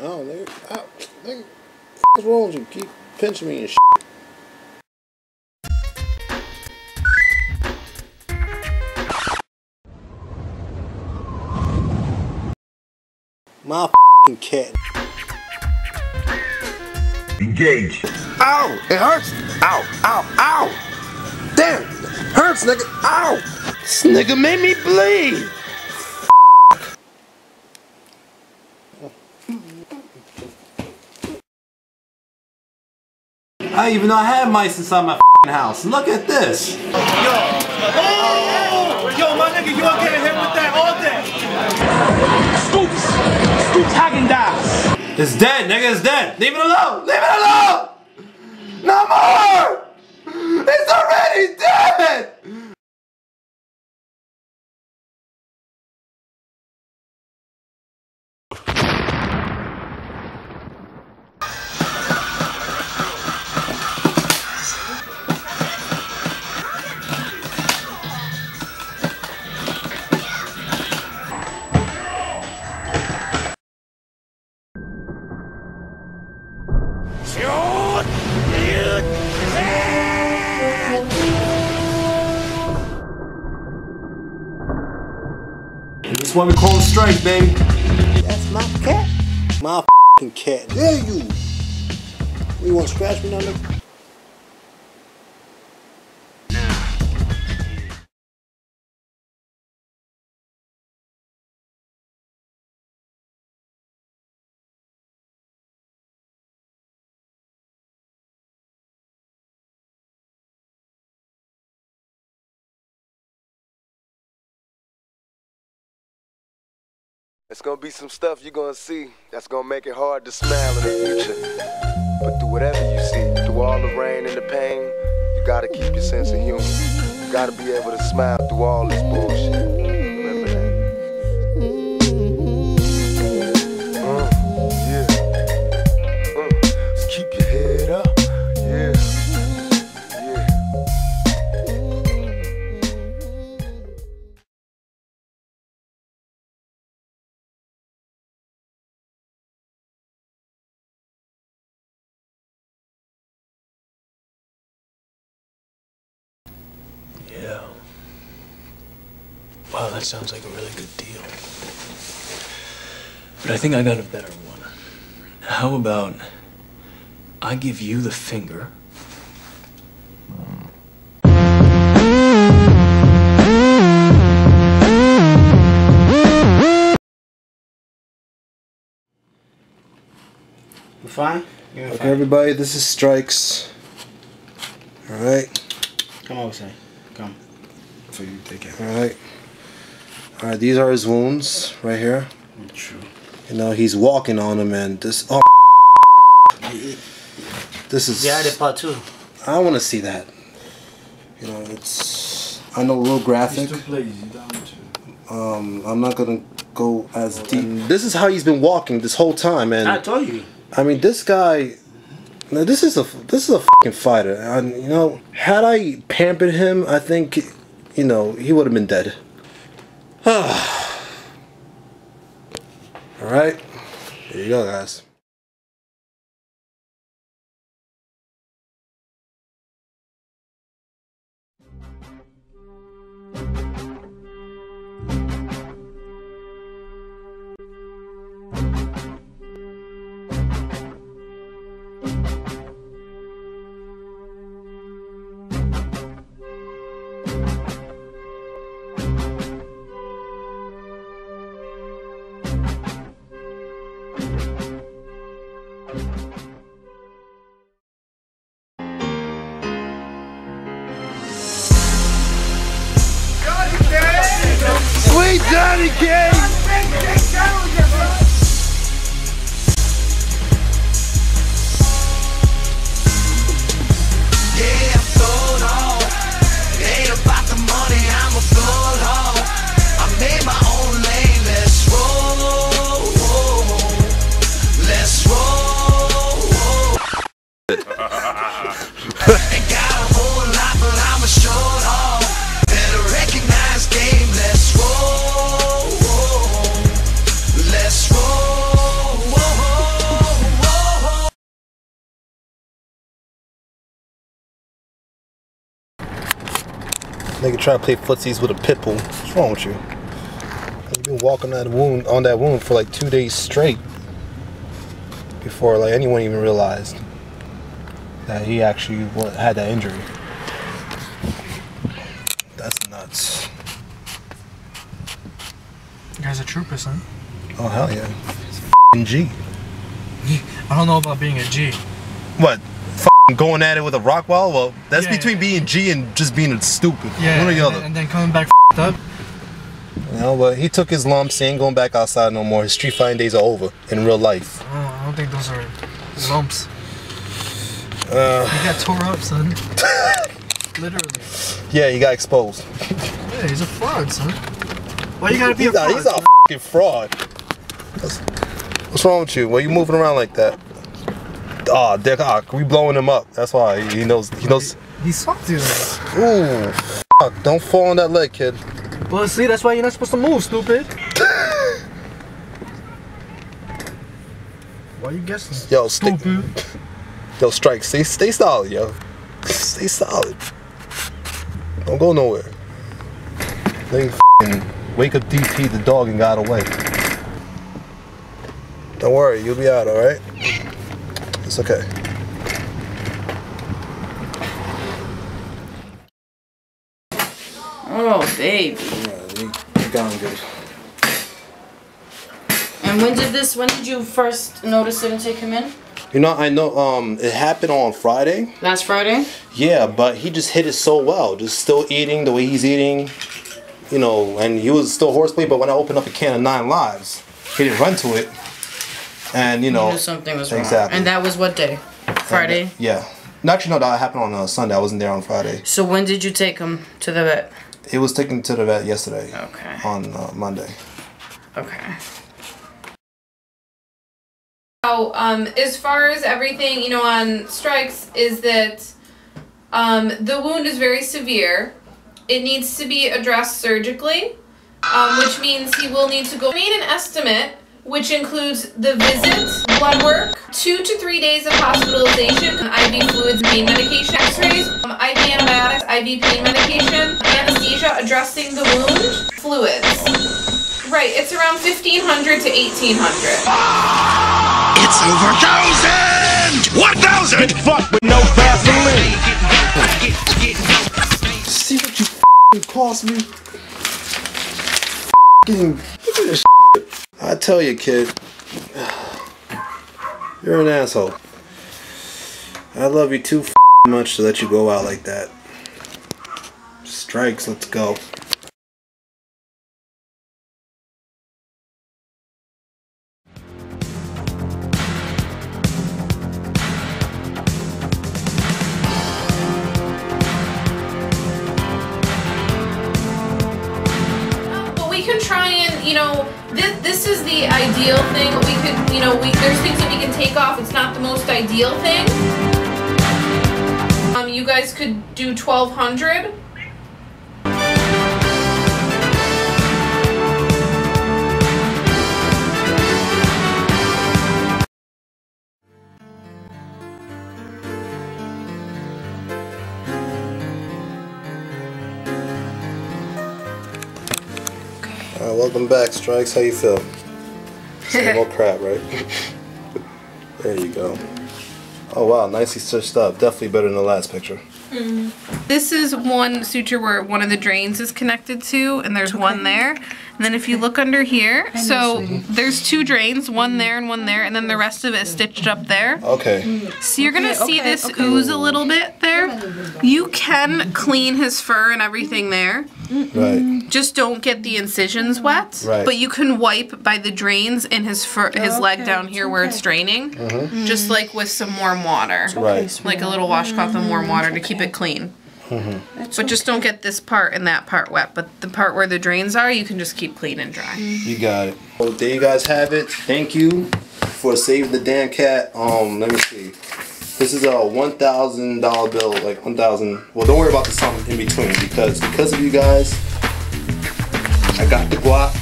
Oh, nigga, what's wrong with you? Keep pinching me and shit. My f***ing cat. Engage. Ow! It hurts! Ow! Ow! Ow! Damn! Hurts, nigga! Ow! This nigga made me bleed! I didn't even know I had mice inside my house. Look at this. Yo, my nigga, you are getting hit with that all day. Scoops Hagen-Dazs. It's dead, nigga. It's dead. Leave it alone. Leave it alone. No more. It's already dead. That's why we call it strike, baby. That's my cat. My f***ing cat. Dare you? You want to scratch me, nigga? It's gonna be some stuff you're gonna see that's gonna make it hard to smile in the future. But through whatever you see, through all the rain and the pain, you gotta keep your sense of humor. You gotta be able to smile through all this bullshit. Remember that. Just keep your head up. Yeah. Yeah. Wow, that sounds like a really good deal. But I think I got a better one. How about I give you the finger? You fine? Okay, everybody, this is Strikes. Alright. Come over, say. Come. For you to take care. Alright. Alright, these are his wounds right here. True. You know, he's walking on them, and this. Oh. This is. Yeah, I did part 2. I want to see that. You know, it's. I know a little graphic. I'm not gonna go as deep. This is how he's been walking this whole time, and I told you. I mean, this guy. Now, this is a fucking fighter, and you know, had I pampered him, I think, you know, he would have been dead. All right, here you go, guys. Sweet Johnny Cage! Yeah, I'm sold on. It ain't about the money, I'm a float home. I made my own lane, let's roll. Let's roll. Ain't got a whole lot, but I'm a short haul. Better recognize game, let's roll. Nigga try to play footsies with a pit bull. What's wrong with you? You've been walking on that wound for like 2 days straight before like anyone even realized that he actually had that injury. That's nuts. You guys are troopers, son. Oh hell yeah. It's a f***ing G. I don't know about being a G. What? F***ing going at it with a rock wall? Well, that's between being G and just being stupid. Yeah, one or the other. And then coming back up. You know, but he took his lumps. He ain't going back outside no more. His street fighting days are over in real life. I don't think those are lumps. He got tore up, son. Literally. Yeah, he got exposed. Yeah, he's a fraud, son. Why you gotta be a fraud? He's a f***ing fraud. What's wrong with you? Why you moving around like that? Ah, Dick, we blowing him up. That's why he knows. He's salty. Ooh, fuck! Don't fall on that leg, kid. Well, see, that's why you're not supposed to move, stupid. Why you guessing? Yo, stupid. Yo, Strike, stay solid, yo. Stay solid. Don't go nowhere. They f***ing wake up DP the dog and got away. Don't worry, you'll be out, alright? It's okay. Oh, baby. Yeah, you got him good. And when did you first notice it and take him in? You know, I know it happened on Friday. Last Friday? Yeah, but he just hit it so well. Just still eating the way he's eating. You know, and he was still horseplay, but when I opened up a can of 9 Lives, he didn't run to it. And, you know. You knew something was wrong. Exactly. And that was what day? Friday? Yeah. Actually, no, that happened on Sunday. I wasn't there on Friday. So when did you take him to the vet? It was taken to the vet yesterday. Okay. On Monday. Okay. As far as everything, you know, on Strikes, is that the wound is very severe. It needs to be addressed surgically, which means he will need to go. Made an estimate, which includes the visit, blood work, 2 to 3 days of hospitalization, IV fluids, pain medication, x-rays, IV antibiotics, IV pain medication, anesthesia, addressing the wound, fluids. Right, it's around 1,500 to 1,800. It's over 1,000! 1,000! Get fucked with no Vaseline! See what you f***ing cost me? F***ing, look at this shit. I tell you, kid. You're an asshole. I love you too f***ing much to let you go out like that. Strikes, let's go. Try and, you know, this is the ideal thing. We could, you know, there's things that we can take off. It's not the most ideal thing. You guys could do 1,200. Alright, welcome back, Strikes. How you feel? Some more crap, right? There you go. Oh wow, nicely stitched up. Definitely better than the last picture. This is one suture where one of the drains is connected to, and there's one there. And then if you look under here, so there's 2 drains, one there, and then the rest of it is stitched up there. Okay. So you're gonna see this ooze a little bit there. You can clean his fur and everything there. Right. Just don't get the incisions wet. Right. But you can wipe by the drains in his fur, his leg down here where it's draining. Just like with some warm water. Right. Like a little washcloth and warm water to keep it clean. But just don't get this part and that part wet. But the part where the drains are, you can just keep clean and dry. You got it. Well, there you guys have it. Thank you for saving the damn cat. Let me see. This is a $1,000 bill, like 1,000. Well, don't worry about the sum in between because of you guys, I got the guap.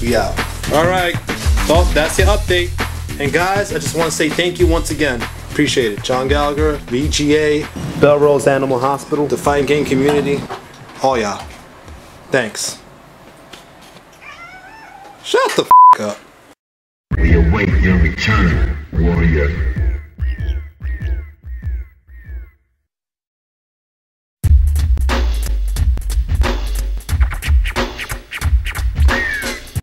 We out. All right. So that's your update. And guys, I just want to say thank you once again. Appreciate it. John Gallagher, VGA, Belrose Animal Hospital, the fighting game community, all y'all. Thanks. Shut the f*** up. We await your return, warrior.